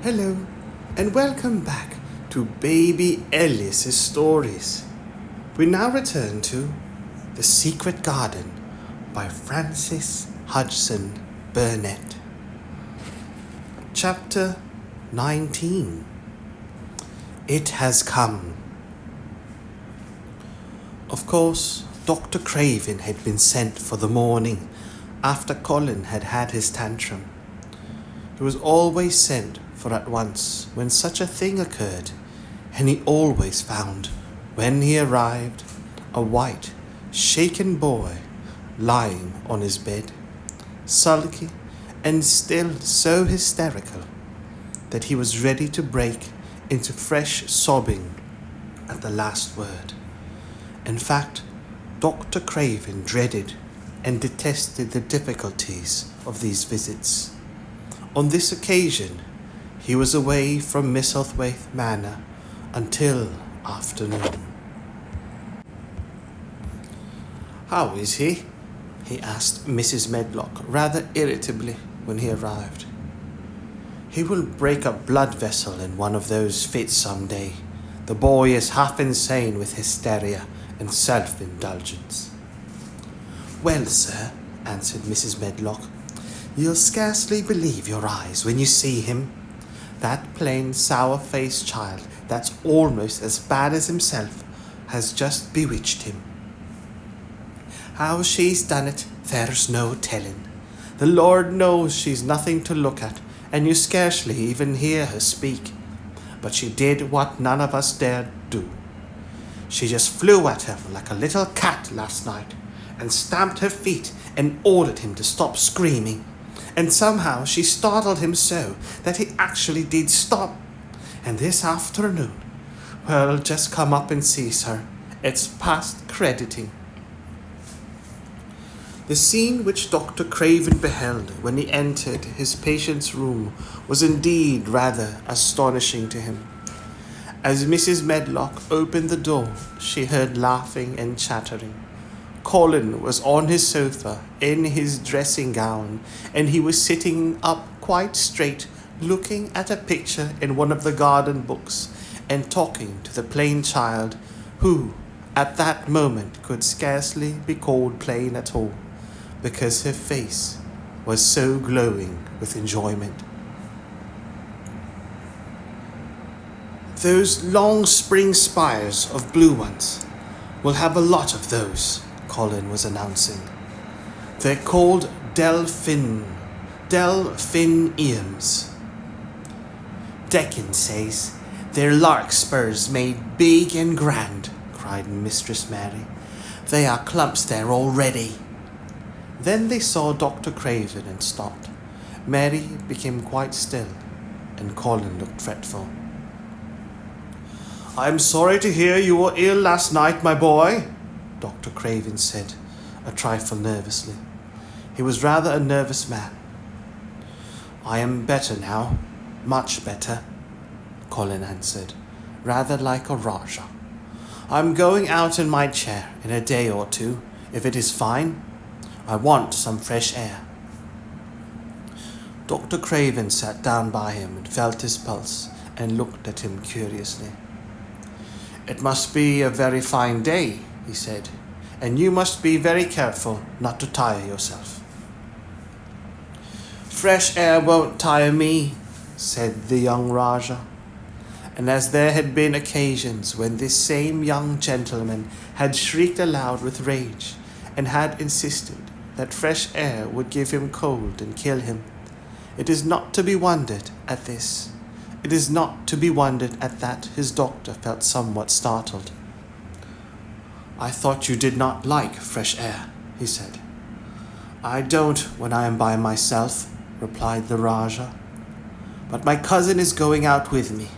Hello, and welcome back to Baby Ellis's stories. We now return to The Secret Garden by Francis Hodgson Burnett. Chapter 19. It Has Come. Of course, Dr. Craven had been sent for the morning after Colin had had his tantrum. He was always sent for at once when such a thing occurred, and he always found, when he arrived, a white, shaken boy lying on his bed, sulky and still so hysterical that he was ready to break into fresh sobbing at the last word. In fact, Dr. Craven dreaded and detested the difficulties of these visits. On this occasion, he was away from Misselthwaite Manor until afternoon. "How is he?" he asked Mrs. Medlock rather irritably when he arrived. "He will break a blood vessel in one of those fits some day. The boy is half insane with hysteria and self-indulgence." "Well, sir," answered Mrs. Medlock, "you'll scarcely believe your eyes when you see him. That plain, sour-faced child that's almost as bad as himself has just bewitched him. How she's done it, there's no telling. The Lord knows she's nothing to look at, and you scarcely even hear her speak. But she did what none of us dared do. She just flew at him like a little cat last night, and stamped her feet and ordered him to stop screaming. And somehow she startled him so that he actually did stop. And this afternoon, well, just come up and seize her. It's past crediting." The scene which Dr. Craven beheld when he entered his patient's room was indeed rather astonishing to him. As Mrs. Medlock opened the door, she heard laughing and chattering. Colin was on his sofa in his dressing gown, and he was sitting up quite straight, looking at a picture in one of the garden books and talking to the plain child, who, at that moment, could scarcely be called plain at all, because her face was so glowing with enjoyment. "Those long spring spires of blue ones. We'll have a lot of those," Colin was announcing. "They're called delphiniums. Deccan says they're larkspurs made big and grand," cried Mistress Mary. "They are clumps there already." Then they saw Dr. Craven and stopped. Mary became quite still, and Colin looked fretful. "I'm sorry to hear you were ill last night, my boy," Dr. Craven said, a trifle nervously. He was rather a nervous man. "I am better now, much better," Colin answered, rather like a Rajah. "I'm going out in my chair in a day or two, if it is fine. I want some fresh air." Dr. Craven sat down by him and felt his pulse and looked at him curiously. "It must be a very fine day," he said, "and you must be very careful not to tire yourself." "Fresh air won't tire me," said the young Rajah. And as there had been occasions when this same young gentleman had shrieked aloud with rage and had insisted that fresh air would give him cold and kill him, it is not to be wondered at this. It is not to be wondered at that his doctor felt somewhat startled. "I thought you did not like fresh air," he said. "I don't when I am by myself," replied the Rajah. "But my cousin is going out with me."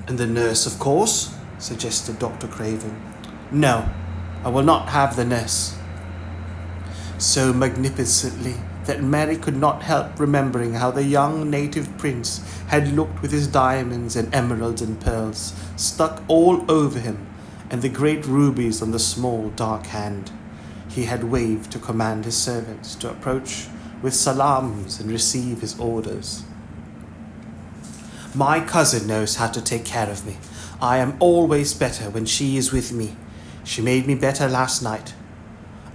"And the nurse, of course?" suggested Dr. Craven. "No, I will not have the nurse." So magnificently that Mary could not help remembering how the young native prince had looked with his diamonds and emeralds and pearls stuck all over him, and the great rubies on the small dark hand he had waved to command his servants to approach with salams and receive his orders. My cousin knows how to take care of me. I am always better when she is with me. She made me better last night.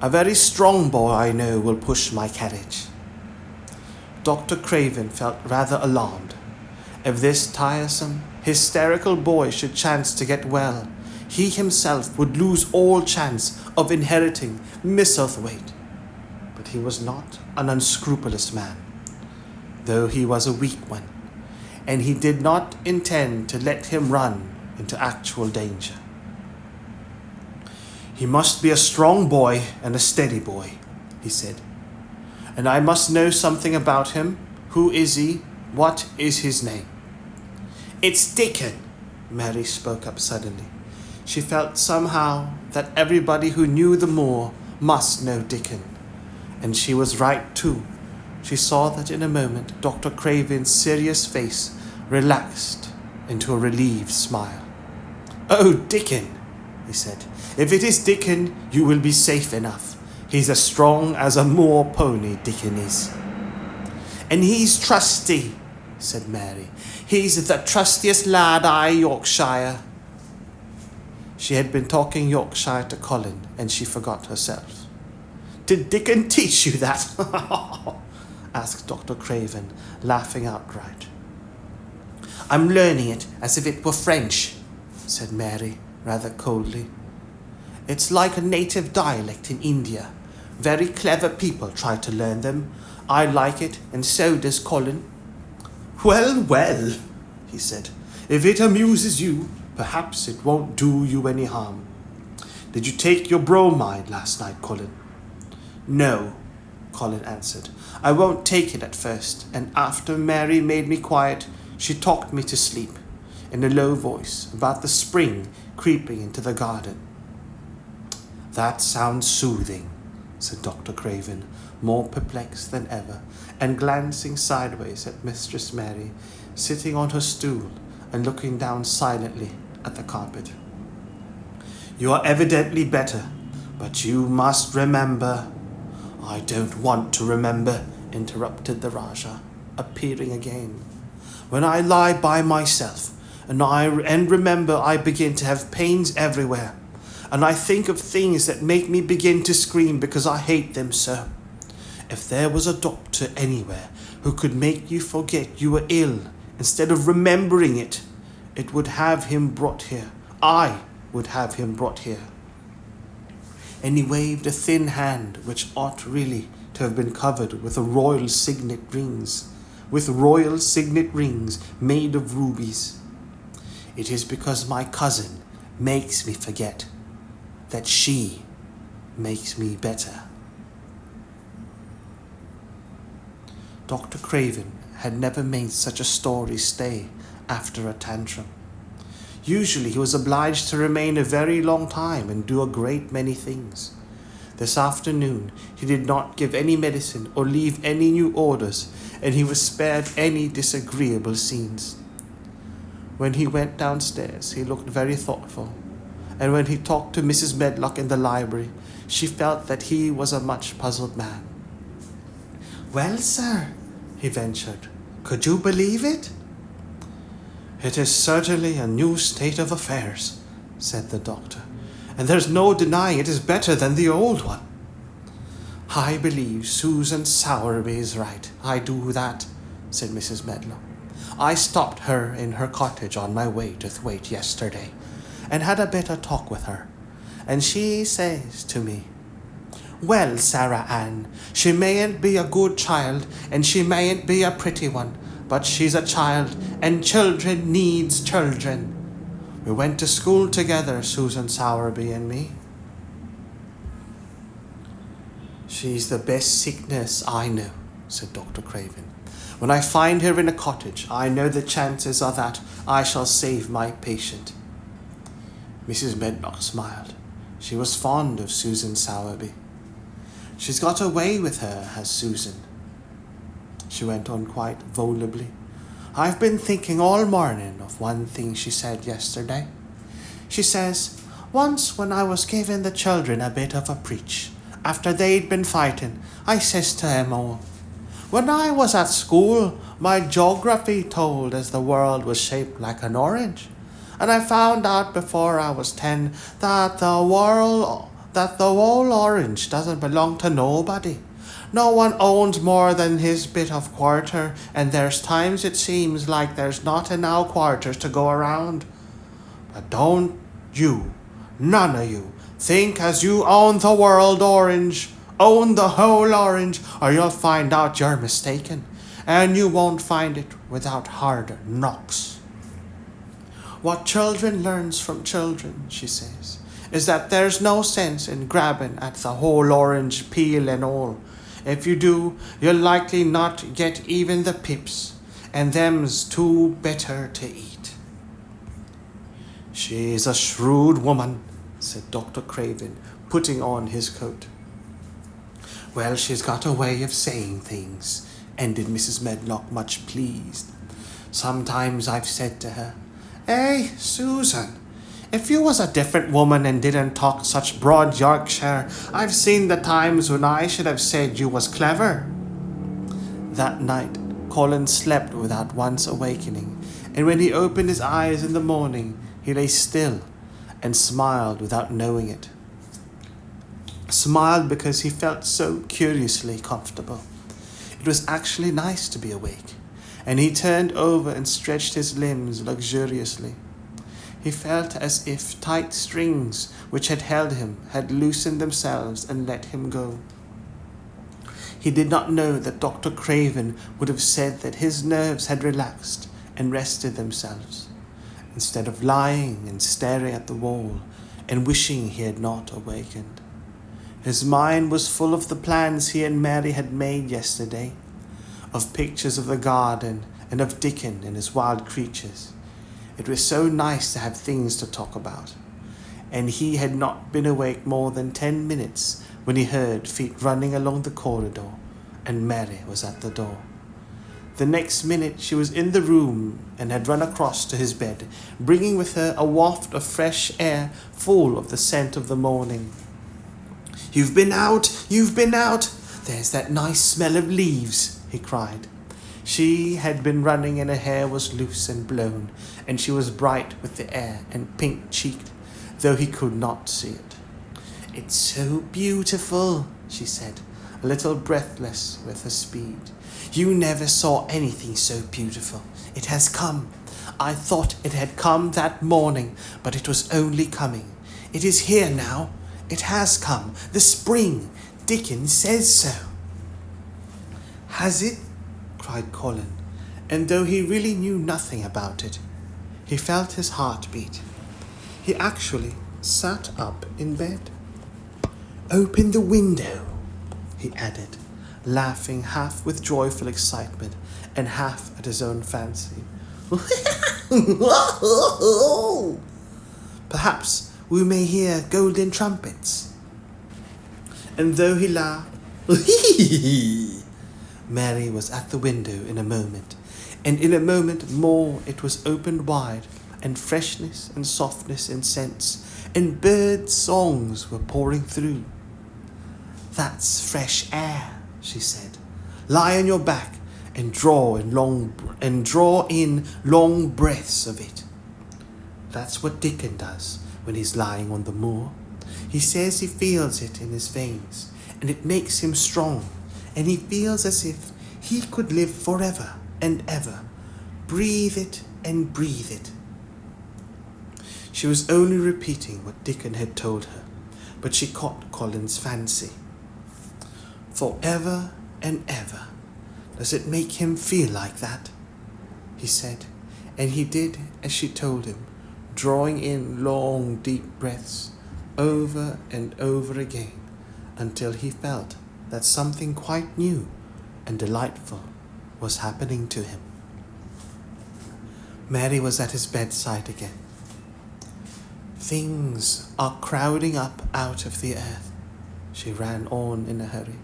A very strong boy I know will push my carriage." Dr. Craven felt rather alarmed. If this tiresome, hysterical boy should chance to get well, he himself would lose all chance of inheriting Misselthwaite. But he was not an unscrupulous man, though he was a weak one, and he did not intend to let him run into actual danger. "He must be a strong boy and a steady boy," he said. "And I must know something about him. Who is he? What is his name?" "It's Dickon," Mary spoke up suddenly. She felt somehow that everybody who knew the moor must know Dickon. And she was right too. She saw that in a moment Dr. Craven's serious face relaxed into a relieved smile. "Oh, Dickon," he said. "If it is Dickon, you will be safe enough. He's as strong as a moor pony, Dickon is." "And he's trusty," said Mary. "He's the trustiest lad I Yorkshire." She had been talking Yorkshire to Colin, and she forgot herself. "Did Dickon teach you that?" asked Dr. Craven, laughing outright. "I'm learning it as if it were French," said Mary, rather coldly. "It's like a native dialect in India. Very clever people try to learn them. I like it, and so does Colin." "Well, well," he said. "If it amuses you, perhaps it won't do you any harm. Did you take your bromide last night, Colin?" "No," Colin answered. "I won't take it at first, and after Mary made me quiet, she talked me to sleep, in a low voice, about the spring creeping into the garden." "That sounds soothing," said Dr. Craven, more perplexed than ever, and glancing sideways at Mistress Mary, sitting on her stool and looking down silently at the carpet. "You are evidently better, but you must remember—" "I don't want to remember," interrupted the Rajah, appearing again. "When I lie by myself and remember, I begin to have pains everywhere, and I think of things that make me begin to scream because I hate them so. If there was a doctor anywhere who could make you forget you were ill instead of remembering it, it would have him brought here. I would have him brought here." And he waved a thin hand which ought really to have been covered with royal signet rings made of rubies. "It is because my cousin makes me forget that she makes me better." Dr. Craven had never made such a story stay after a tantrum. Usually he was obliged to remain a very long time and do a great many things. This afternoon he did not give any medicine or leave any new orders, and he was spared any disagreeable scenes. When he went downstairs he looked very thoughtful, and when he talked to Mrs. Medlock in the library, she felt that he was a much puzzled man. "Well, sir," he ventured, "could you believe it?" "It is certainly a new state of affairs," said the doctor, "and there's no denying it is better than the old one." "I believe Susan Sowerby is right. I do that," said Mrs. Medlock. "I stopped her in her cottage on my way to Thwaite yesterday, and had a bit of talk with her, and she says to me, 'Well, Sarah Ann, she mayn't be a good child, and she mayn't be a pretty one, but she's a child, and children needs children. We went to school together, Susan Sowerby and me.'" "She's the best sick nurse I know," said Dr. Craven. "When I find her in a cottage, I know the chances are that I shall save my patient." Mrs. Medlock smiled. She was fond of Susan Sowerby. "She's got a way with her, has Susan," she went on quite volubly. "I've been thinking all morning of one thing she said yesterday. She says, 'Once when I was giving the children a bit of a preach, after they'd been fighting, I says to 'em all, "When I was at school, My geography told us the world was shaped like an orange. And I found out before I was 10 that the whole orange doesn't belong to nobody. No one owns more than his bit of quarter, and there's times it seems like there's not enough quarters to go around. But don't you, none of you, think as you own the world orange, own the whole orange, or you'll find out you're mistaken, and you won't find it without hard knocks. What children learns from children, she says, is that there's no sense in grabbing at the whole orange peel and all. If you do, you'll likely not get even the pips, and them's too bitter to eat. She's a shrewd woman, said Dr. Craven, putting on his coat. Well, she's got a way of saying things, ended Mrs. Medlock, much pleased. Sometimes I've said to her, "Hey, Susan, if you was a different woman and didn't talk such broad Yorkshire, I've seen the times when I should have said you was clever." That night, Colin slept without once awakening, and when he opened his eyes in the morning, he lay still and smiled without knowing it. Smiled because he felt so curiously comfortable. It was actually nice to be awake, and he turned over and stretched his limbs luxuriously. He felt as if tight strings which had held him had loosened themselves and let him go. He did not know that Dr. Craven would have said that his nerves had relaxed and rested themselves, instead of lying and staring at the wall and wishing he had not awakened. His mind was full of the plans he and Mary had made yesterday, of pictures of the garden and of Dickon and his wild creatures. It was so nice to have things to talk about, and he had not been awake more than 10 minutes when he heard feet running along the corridor, and Mary was at the door. The next minute she was in the room and had run across to his bed, bringing with her a waft of fresh air full of the scent of the morning. "You've been out! You've been out! There's that nice smell of leaves!" he cried. She had been running and her hair was loose and blown, and she was bright with the air and pink-cheeked, though he could not see it. "It's so beautiful," she said, a little breathless with her speed. "You never saw anything so beautiful. It has come. I thought it had come that morning, but it was only coming. It is here now. It has come. The spring. Dickon says so." "Has it?" cried Colin, and though he really knew nothing about it, he felt his heart beat. He actually sat up in bed. "Open the window," he added, laughing half with joyful excitement and half at his own fancy. "Perhaps we may hear golden trumpets." And though he laughed, Mary was at the window in a moment, and in a moment more it was opened wide, and freshness and softness and scents and bird songs were pouring through. "That's fresh air," she said. "Lie on your back and draw in long breaths of it." That's what Dickon does when he's lying on the moor. He says he feels it in his veins, and it makes him strong, and he feels as if he could live forever and ever. Breathe it and breathe it. She was only repeating what Dickon had told her, but she caught Colin's fancy. "Forever and ever. Does it make him feel like that?" he said, and he did as she told him, drawing in long, deep breaths over and over again until he felt that something quite new and delightful was happening to him. Mary was at his bedside again. "Things are crowding up out of the earth," she ran on in a hurry,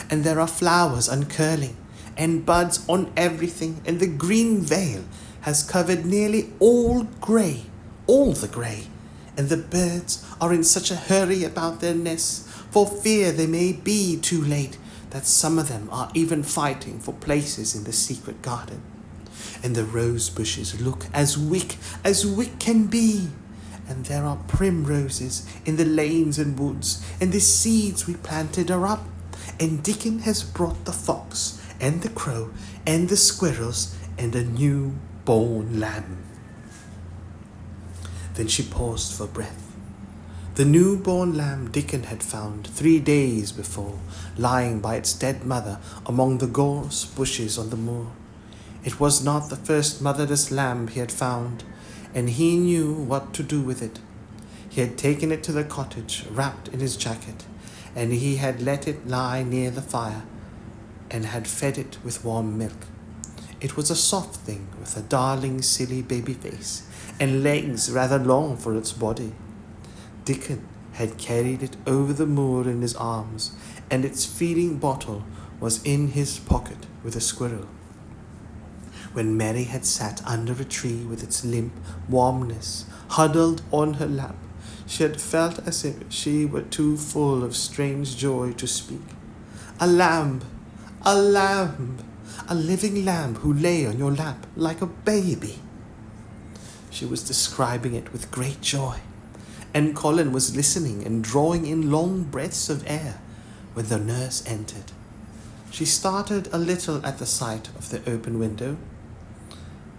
"and there are flowers uncurling and buds on everything, and the green veil has covered nearly all the grey, and the birds are in such a hurry about their nests for fear they may be too late that some of them are even fighting for places in the secret garden. And the rose bushes look as wick can be. And there are primroses in the lanes and woods, and the seeds we planted are up. And Dickon has brought the fox, and the crow, and the squirrels, and a new-born lamb. Then she paused for breath. The new-born lamb Dickon had found 3 days before, lying by its dead mother among the gorse bushes on the moor. It was not the first motherless lamb he had found, and he knew what to do with it. He had taken it to the cottage, wrapped in his jacket, and he had let it lie near the fire, and had fed it with warm milk. It was a soft thing with a darling, silly baby face, and legs rather long for its body. Dickon had carried it over the moor in his arms, and its feeding bottle was in his pocket with a squirrel. When Mary had sat under a tree with its limp warmness huddled on her lap, she had felt as if she were too full of strange joy to speak. A lamb, a living lamb who lay on your lap like a baby. She was describing it with great joy, and Colin was listening and drawing in long breaths of air when the nurse entered. She started a little at the sight of the open window.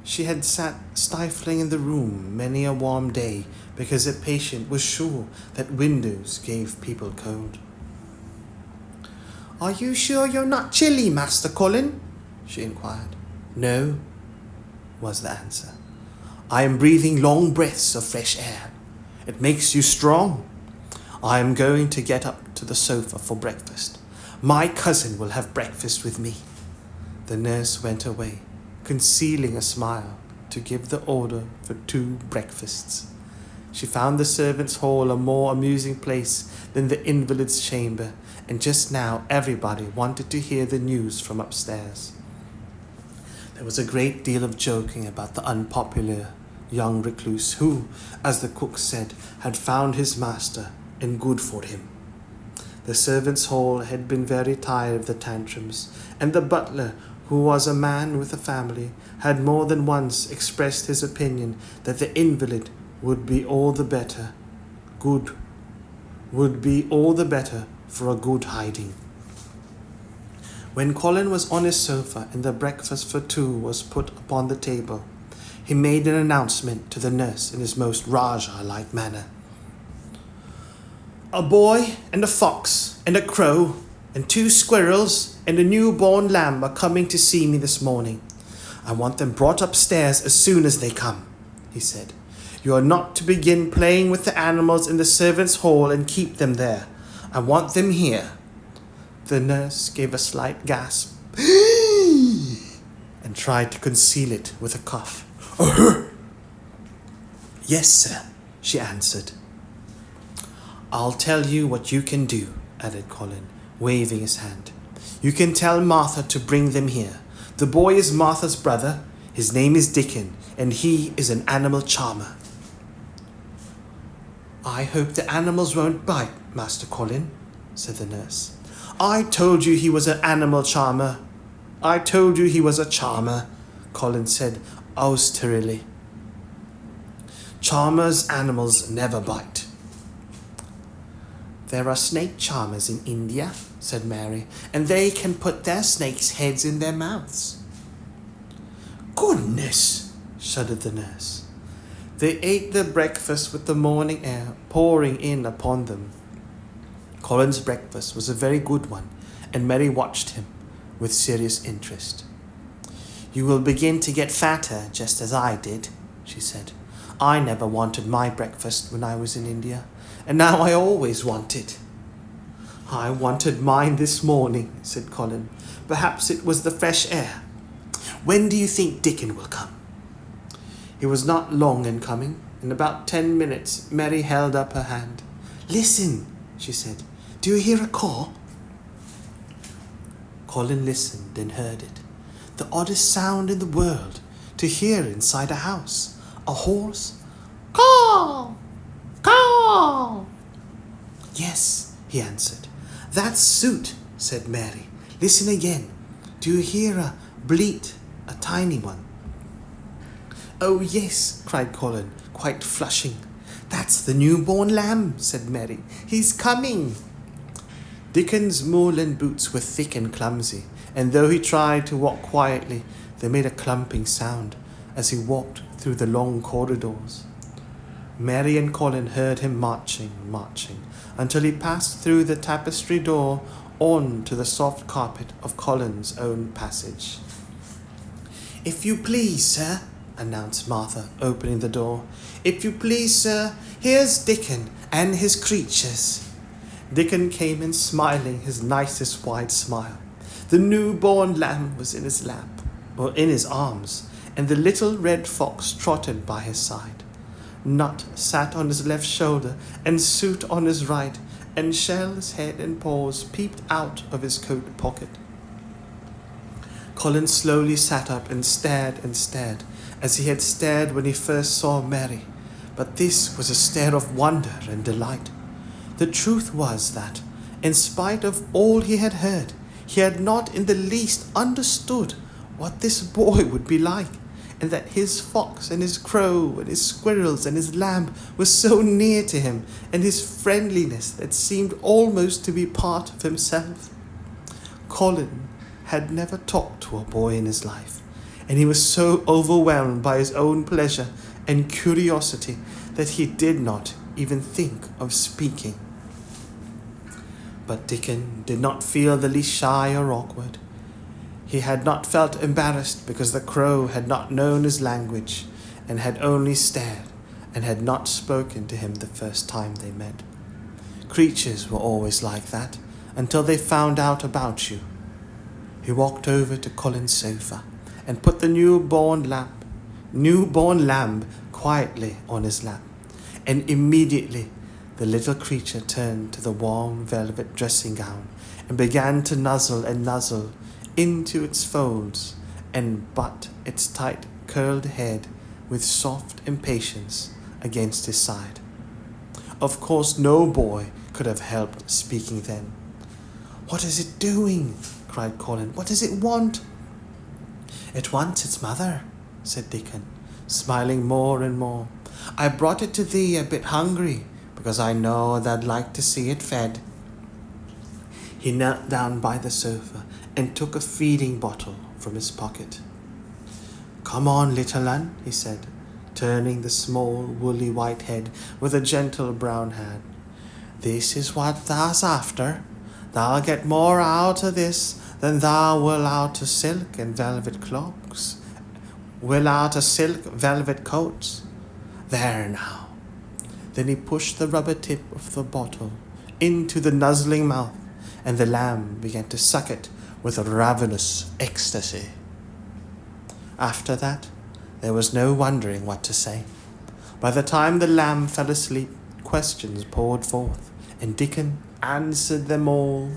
She had sat stifling in the room many a warm day because a patient was sure that windows gave people cold. "Are you sure you're not chilly, Master Colin?" she inquired. "No," was the answer. "I am breathing long breaths of fresh air. It makes you strong. I am going to get up to the sofa for breakfast. My cousin will have breakfast with me." The nurse went away, concealing a smile, to give the order for 2 breakfasts. She found the servants' hall a more amusing place than the invalid's chamber, and just now everybody wanted to hear the news from upstairs. There was a great deal of joking about the unpopular young recluse who, as the cook said, had found his master and good for him. The servants' hall had been very tired of the tantrums, and the butler, who was a man with a family, had more than once expressed his opinion that the invalid would be all the better for a good hiding. When Colin was on his sofa and the breakfast for 2 was put upon the table, he made an announcement to the nurse in his most Rajah-like manner. "A boy and a fox and a crow and 2 squirrels and a newborn lamb are coming to see me this morning. I want them brought upstairs as soon as they come," he said. "You are not to begin playing with the animals in the servants' hall and keep them there. I want them here." The nurse gave a slight gasp and tried to conceal it with a cough. "Yes, sir," she answered. "I'll tell you what you can do," added Colin, waving his hand. "You can tell Martha to bring them here. The boy is Martha's brother. His name is Dickon, and he is an animal charmer." "I hope the animals won't bite, Master Colin," said the nurse. "I told you he was an animal charmer. I told you he was a charmer," Colin said austerely. "Charmers' animals never bite." "There are snake charmers in India," said Mary, "and they can put their snakes' heads in their mouths." "Goodness!" shuddered the nurse. They ate their breakfast with the morning air pouring in upon them. Colin's breakfast was a very good one, and Mary watched him with serious interest. "You will begin to get fatter, just as I did," she said. "I never wanted my breakfast when I was in India, and now I always want it." "I wanted mine this morning," said Colin. "Perhaps it was the fresh air. When do you think Dickon will come?" He was not long in coming. In about 10 minutes, Mary held up her hand. "Listen," she said. "Do you hear a caw?" Colin listened and heard it. The oddest sound in the world to hear inside a house. A hoarse caw, caw. "Yes," he answered. "That's Soot," said Mary. Listen again. Do you hear a bleat, a tiny one?" "Oh, yes," cried Colin, quite flushing. "That's the newborn lamb," said Mary. "He's coming." Dickon's moorland boots were thick and clumsy, and though he tried to walk quietly, they made a clumping sound as he walked through the long corridors. Mary and Colin heard him marching, until he passed through the tapestry door on to the soft carpet of Colin's own passage. "If you please, sir," announced Martha, opening the door. "If you please, sir, here's Dickon and his creatures." Dickon came in smiling his nicest wide smile. The newborn lamb was in his lap, or in his arms, and the little red fox trotted by his side. Nut sat on his left shoulder, and Soot on his right, and Shell's head and paws peeped out of his coat pocket. Colin slowly sat up and stared, as he had stared when he first saw Mary, but this was a stare of wonder and delight. The truth was that, in spite of all he had heard, he had not in the least understood what this boy would be like, and that his fox and his crow and his squirrels and his lamb were so near to him, and his friendliness that seemed almost to be part of himself. Colin had never talked to a boy in his life, and he was so overwhelmed by his own pleasure and curiosity that he did not even think of speaking. But Dickon did not feel the least shy or awkward. He had not felt embarrassed because the crow had not known his language and had only stared and had not spoken to him the first time they met. Creatures were always like that until they found out about you. He walked over to Colin's sofa and put the newborn lamb quietly on his lap, and immediately the little creature turned to the warm velvet dressing gown and began to nuzzle into its folds and butt its tight curled head with soft impatience against his side. Of course no boy could have helped speaking then. "What is it doing?" cried Colin. "What does it want?" "It wants its mother," said Dickon, smiling more and more. "I brought it to thee a bit hungry, because I know thou'd like to see it fed." He knelt down by the sofa and took a feeding bottle from his pocket. "Come on, little un," he said, turning the small woolly white head with a gentle brown hand. "This is what thou's after. Thou'll get more out of this than thou will out of silk and velvet cloaks, coats. There now." Then he pushed the rubber tip of the bottle into the nuzzling mouth, and the lamb began to suck it with a ravenous ecstasy. After that, there was no wondering what to say. By the time the lamb fell asleep, questions poured forth, and Dickon answered them all.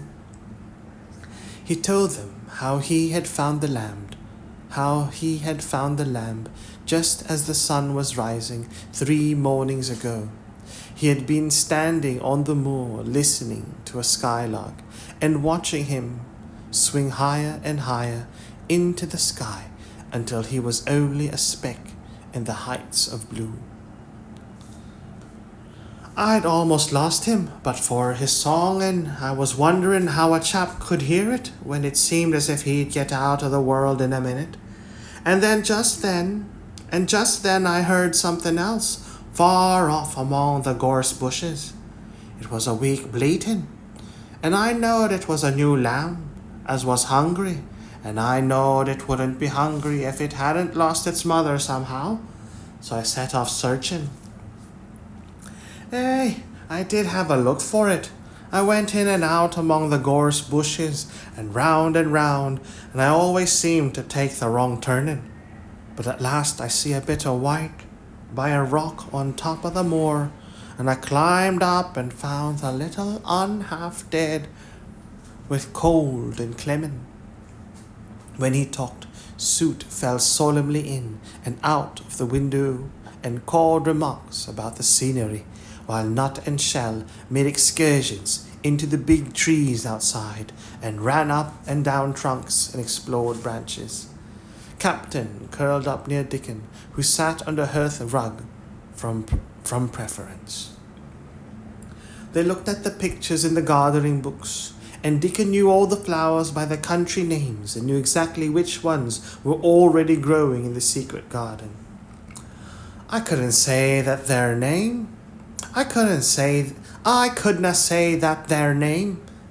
He told them how he had found the lamb just as the sun was rising 3 mornings ago. He had been standing on the moor listening to a skylark and watching him swing higher and higher into the sky until he was only a speck in the heights of blue. "I'd almost lost him but for his song, and I was wondering how a chap could hear it when it seemed as if he'd get out of the world in a minute. And just then I heard something else far off among the gorse bushes. It was a weak bleating, and I knowed it was a new lamb as was hungry, and I knowed it wouldn't be hungry if it hadn't lost its mother somehow, so I set off searching. I did have a look for it. I went in and out among the gorse bushes and round, and I always seemed to take the wrong turning. But at last I see a bit of white by a rock on top of the moor, and I climbed up and found the little un half dead with cold and clemming." When he talked, Soot fell solemnly in and out of the window and called remarks about the scenery, while Nut and Shell made excursions into the big trees outside and ran up and down trunks and explored branches. Captain curled up near Dickon, who sat on the hearth rug from preference. They looked at the pictures in the gardening books, and Dickon knew all the flowers by their country names and knew exactly which ones were already growing in the secret garden. I couldn't say that their name,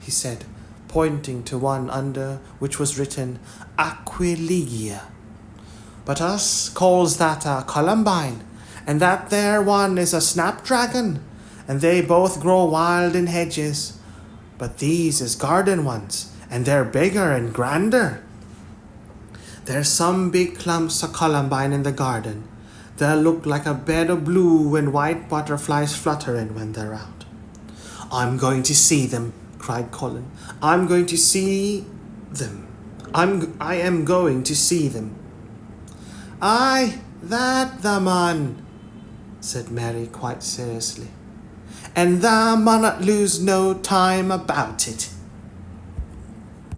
he said, pointing to one under which was written Aquilegia. But us calls that a columbine, and that there one is a snapdragon, and they both grow wild in hedges. But these is garden ones, and they're bigger and grander. There's some big clumps of columbine in the garden. They'll look like a bed of blue when white butterflies fluttering when they're out. I'm going to see them, cried Colin. I am going to see them. Aye, that the man, said Mary quite seriously. And thou munnot lose no time about it.